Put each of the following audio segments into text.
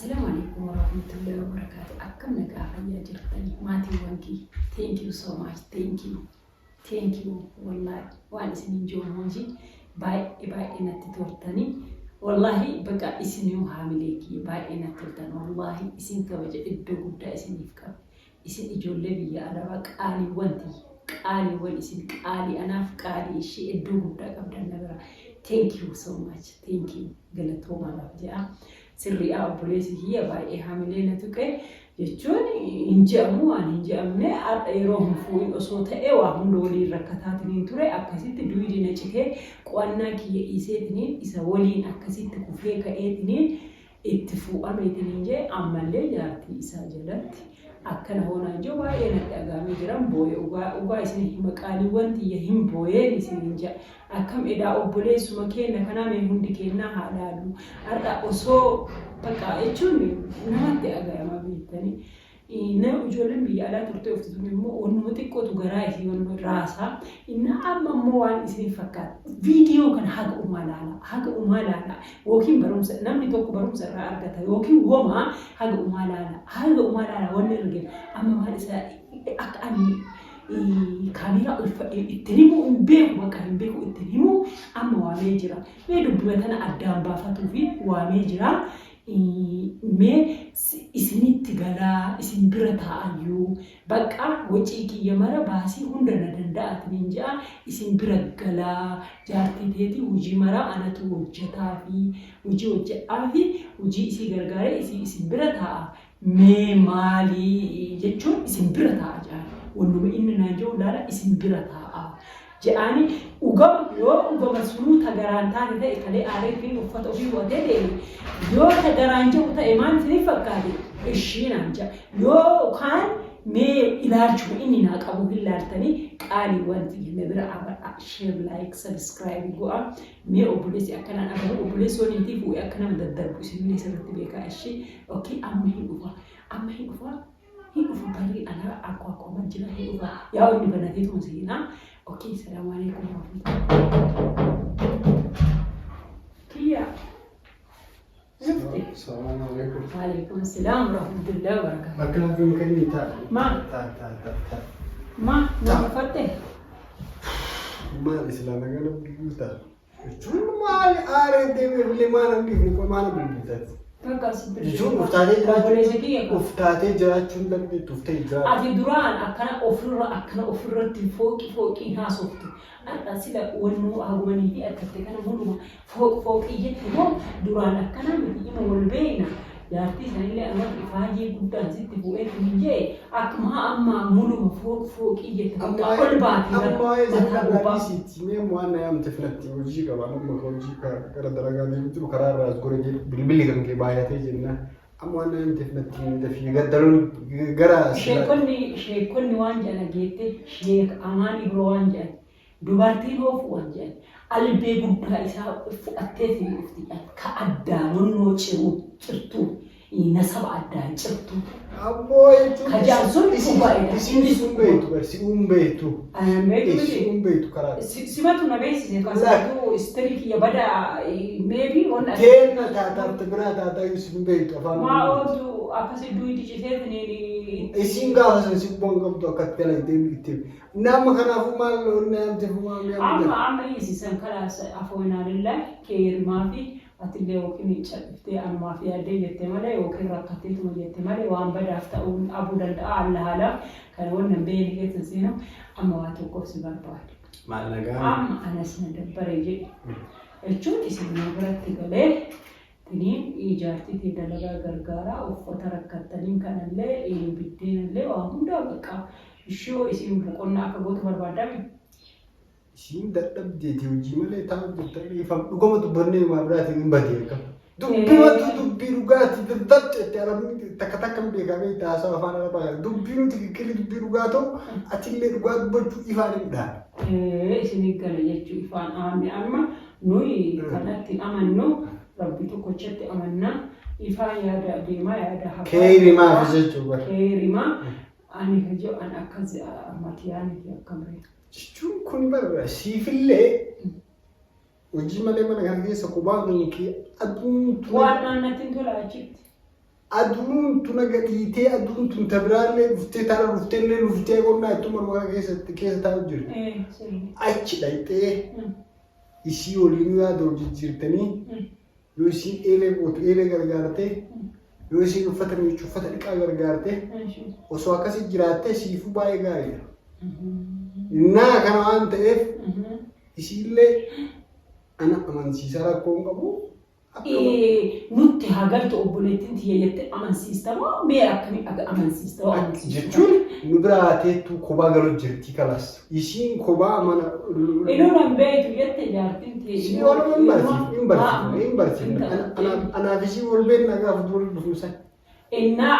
السلام عليكم ورحمة الله وبركاته. أكم نجاح يا جرتني ماتي وانكي. Thank you so much. Thank you. والله وأنا سنين جو موجي باي إنا تتورتني. والله بقى إسنيو حامليكي باي إنا تتورتني. والله إسن كوجه إدو قد إسن يفكر. إسن إجولة بيا أنا بقى قالي وانتي. قالي والإسن قالي أنا فقالي شيء إدو قد قبل النبرة. Thank you so much. Thank you. قلتهم على وجهه. سري أبوليسي هي باي حاملين تكى يجون إنجامو أن إنجامنا أيروهم فوي أصوات وهم دولي ركعتات نينتوري أكاسيت دويدي نشكى قوانا كي إيسيتنين إساولين أكاسيت كوفية كأيتنين اتفو أميتنين جاي عملي جارتي إساجلت أكن هونا جو باي نتأجامي جرام بوي وبا إسني مكالي وانتي يهم بوي إسني جا أكم إذا أبوليس مكين نكنا من هندكينا هذا أردا أصو بقى يجوني نمت أجامي بيتني إنه يجولن بيا لا ترتوي في الدنيا ونمتى كوتو جرايسي ونراسا إن أما موان إسني فكات فيديو كان حق أمالانا وكين برومس نمني توك برومس رأرجته وكين هما حق أمالانا ونرجع أما ما لسه أكاني كاميرا التريمو إنبيكو وكان بيكو التريمو أما واميجرا ميدو بمثلا أدام بافتو في واميجرا مي إسني تجلا إسن برتا أيو بقى وجهي يمرا باسي هندنا دندا أتنينجا إسن برجلا جارتي تيتي وجي مرا أنا توجتا في وجه أفي وجي إسي غرغارة إسن برتا مي مالي يجون إسن برتا جا ونوم إننا جو لا إسن برتا جاني وقام مسؤول تجاران تاني ده إكلي عارفين وفتو في وده يو تجاران جو تأمان في فكاري إيشين أنجا يو كان مي إلارجو إني ناقابو باللارتني قالي وانتي مبرا عبر شير لايك سبسكرايب يقول مي أبوليس أكنا أنا أبوليس ونتي فو أكنا مددر بسمي سرتي بيكا إشي أوكي أما هي باري أنا أكو مجنا هي يا وني بناديت مسينا أوكي السلام عليكم ورحمة الله. كيا السلام عليكم. وعليكم السلام ورحمة الله وبركاته. أكلم في مكاني ما فتح. ما الإسلام أنا بقولتها. شو ما أعرف ده اللي ما نبي ما نبي جون أفتاتي جرات شون لم تفتي جرات. أدي دران أكنا أفرر فوق إنها صوتي. أنا سلا ونو أقومني دي أكتر كنا مولو فوق إيجت هم دران أكنا مديم والبينا. يارتي سنيلة أنا إفاجي قدام زيت بوئة منجي أكما أما مولو فوق إيجت هم كل باتي. أما إذا كان بيسيتي مين وانا يوم تفلتي وجيك أنا ما كوجيك كرا درجة دي بتلو كرار راس كورجي بالبلي كم كباياتي جنة أما أنا يوم تفلتي دفي قدرون جرا. شيء كل وانجا نجيته شيء أماني بروانجا دوبارتين هو فوانجا البيبو بلايسا فأتفي افتيات كأدانون نوتشرو ترتو نسب أدان ترتو أبوي كجازون كوبايدا سي أمبيتو كرار سمعت نبيس كاساتو استريكي يبدا ميبي ولا كينا تاتا يوسف أمبيتو ما أودو أكاسي دويدي جثثني إسينغا سيبون قبضو كتلا يتم نام خنا فمال نام تفمال أما يسيسن كلاس أفوينا لله كير ما في أتلي وكني شفتي أنا ما في أدي يتملي وكن ركعتي ثم يتملي وأنا بدأ أفتون أبو دلدا على هذا كان ورنا بيني كده زينه أما واتوقف سبار بعد ما نجا أما أنا سند بريجي الشوت يسمى برات تقلي تنين إيجارتي تدلعا غرغارا وفتركتنين كان اللي بدين اللي وهم ده بقى شو يسمى بقولنا كبوت بربادم شين دتب جيتي وجيمله تام دتري فم دوما تبرني ما برات من بديك دبي رغاتي دتت ترى تكتكم بيغامي تاسا فانا با دبي تككلي دبي رغاتو اتيلي رغات بچو يفان دا سيني كلا يچو يفان اما نوي كانت امنو ربي تو كوچت امنا يفان يا ديما يا ده كيرما فيجو كيرما اني هجو انا اكز ماتياني كامري شو كوني بقى سيفلي وجي مالي من غير سكوبان كي أدون وانا نتين تولا أجيت aduun tun agadhiitee aduun tun tabiraallee dhuftee taara dhufteellee dhuftee qonnaa ittuma maqaa keessa taa'u jirti. Achi dhaqxee isii waliin yaada hojii jirtanii yoo isiin eelee gootu eelee gargaartee yoo isiin uffata miiccuu uffata dhiqaa gargaartee osoo akkasii jiraattee siifuu baay'ee gaariidha. Innaa kana waan ta'eef isiillee ana amansiisaa rakkoo hin qabu. Nutti hagaltu obboleettiin tiyya jettee amansiista moo mee akkamii amansiista moo amansiista? Jechuun nu biraa teettuu kophaa galuu jirti kalas. Isiin kophaa mana. Iluudhaan beektu jette jaartiin tiyya. Ishii wal hin barsiifne. Anaaf ishii wal beekna gaafa durii dhufuusan. Innaa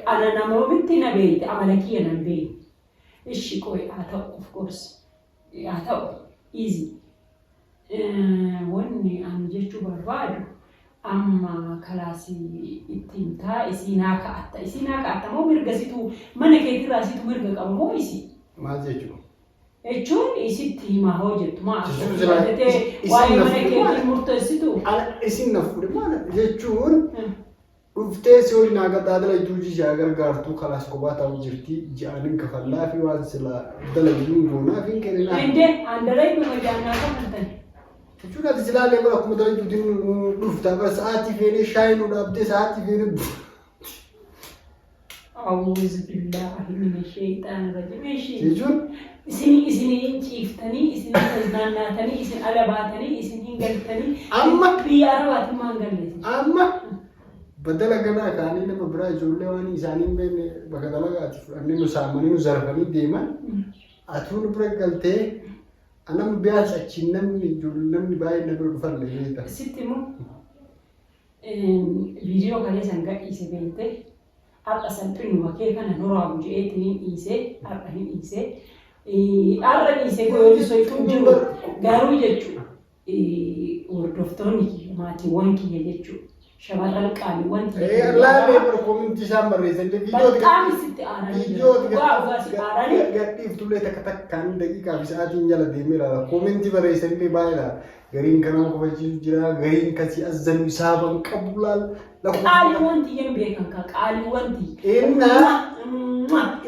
ana namoomitti na beekte amala kiyya nan beekte. Ishi qoy haa ta'u of course. Haa ta'u easy. Wanni ani jechuu barbaadu amma kalaasii ittiin taa isinaa ka'atta moo mirga situ mana keetirraa situ mirga qaba moo isi? Maal jechuudha? Jechuun isitti himaa hoo jettu maa waa'ee mana keetii murteessitu? Isin na fuudhe maal jechuun dhuftee si waliin haga taatala ijuujii gargaartuu kalaas kophaa ta'u jirti ji'aanin kafallaa fi waan sila dalaguun goonaa fi kenninaa. Indee handalee dhuma jaannaa kan Jechuun ati silaalee bara akkuma dalaguutiin dhuftaa bara sa'aatii feenee shaayii nu dhaabdee sa'aatii feenee. Awuuz billaahi mina sheexaan rajimeeshi. Jechuun isin ciiftanii isin naannaatanii isin ala baatanii isin hin galtanii. Amma biyya arabaatti maan galleessi. Amma badala ganaa kaanii nama biraa ijoollee waan isaanii hin beekne bakka dalagaati fudhannee nu saamanii nu zarfanii deeman atuu nu bira galtee anam biyaas achiin namni baay'ee na bira dhufan leeyyeta. Sitti immoo viidiyoo kalee san gadhiise beekte har'a salphinu kee kana noraabu je'eetiin dhiisee har'a hin dhiisee har'a dhiisee goyooti soituu jiru garuu jechuudha hordoftoonni maatiiwwan kiyya jechuudha. Shamarran qaali wanti. Laalee bara kominti isaan barreessan viidiyoo sitti aaranii gadhiiftullee takkaan daqiiqaa fi sa'aatiin jala deemee ilaala. Kominti barreessan illee baay'eedha. Gariin kanaan qofachiisu jira. Gariin kasii azzanuu saaban qabu laal. Qaali wanti yen beekan ka qaali wanti.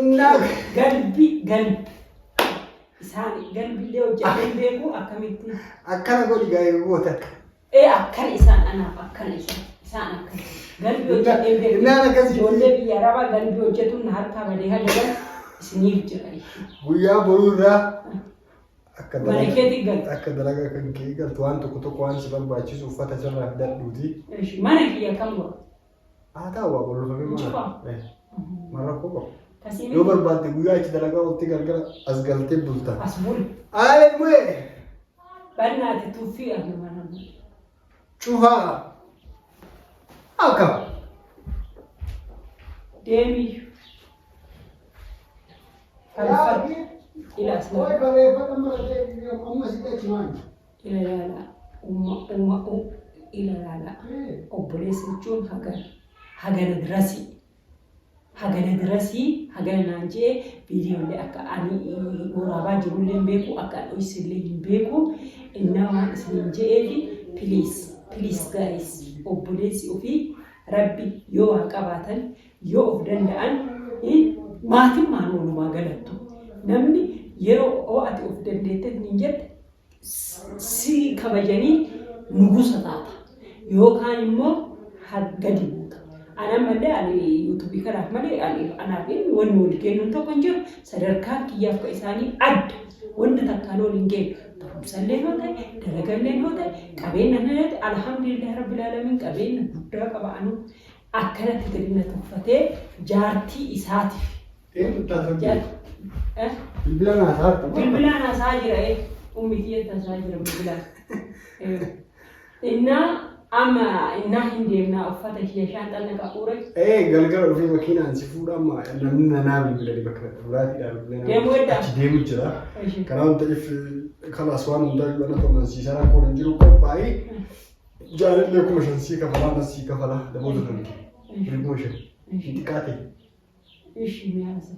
Innaa galbi. Isaan galbillee hojjetanii beeku akkamitti. Akkana godhi gaa'ee goota. Akkana isaan anaaf akkana isaan akkana. Galbi hojjetee beeku. Ijoollee biyya arabaa galbi hojjetuun na harkaa malee hagalan isiniif jira. Guyyaa boruu irraa mana keetii galtu. Akka dalagaa kan kee galtu waan tokko waan si barbaachisu uffata sirraa dadhuuti. Mana kiyya kan godhu. Haa ta'u waa golfamee mara koo yoo barbaadde guyyaa itti dalagaa walitti gargara as galtee bulta. As bulu. Aayee mu'ee. Bannaati tuffii mana. Cufaa. Akkam. Deemi. Ilaas Oi bareeffata maratee amma si qachimaan. Ilaala obboleessa jechuun hagana dirasii. Hagana dirasii hagana naan jee viidiyoolee akka ani waraabaa jirullee beeku akka dho'isillee hin beeku innaa waan isiniin je'eefi please guys obboleessi ofii rabbi yoo waan qabaatan yoo of danda'an maatiin maan oolumaa galattu namni yeroo ati of dandeetteef niin jette si kabajanii nugusa taata yookaan immoo gadi buuta. Ana malee ani yuutuubii kanaaf malee anaaf wanni wal kennuun tokko hin jiru sadarkaan kiyyaaf ka isaanii adda wanta takkaan ol hin geenu barumsallee yoo ta'e dalagallee yoo ta'e qabeenya yoo ta'e alhamdulillah rabbil alamin qabeenya guddaa qaba anu akkanatti gadina tuffatee jaartii isaatiif. Bilbilaan haasaa jira ummitii haasaa jira bilbilaan. Amma innaa hin deemnaa uffata ishee shaanxan naqa uure. Galgala dhufee makiinaan si fuudha amma namni nanaa bilbilanii bakka dhuraatiidhaan deemuu edda achi deemu jira. Kanaan ta'eef kalaas waan hundaa yoo ana amansiisaa rakkoon hin jiru qophaa'ee jaalallee kuma shan sii kafalaa nas sii kafalaa daboota kan kee kuma shan xiqqaa ta'e. Ishi miyaasa.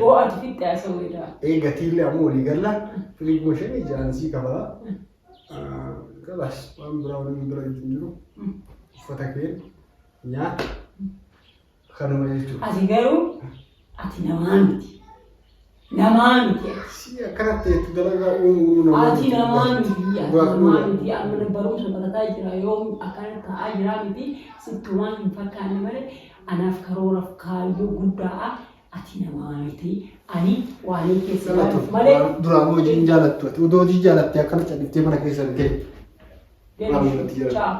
Oo ati fiixee haasa'u edda. Gatiillee ammoo walii galla firii kuma shan ijaan sii kafalaa. Kalas waan biraa waliin bira hin jiru uffata kee nyaata Kanuma jechuudha. Ati garuu ati namaa miti. Namaa miti. Si akkanatti itti dalagaa uumuu namaa Ati namaa miti. Namaa miti. Amma barumsa barataa jira yoo akkana ta'aa jira miti sittumaan hin fakkaanne malee anaaf karooraaf kaayyoo guddaa ati namaa miti. Ani waan keessa jiraatu malee. Duraan hojiin jaalattu ati odoo hojii jaalattee akkana calliftee mana keessa hin ga'e. Ciao.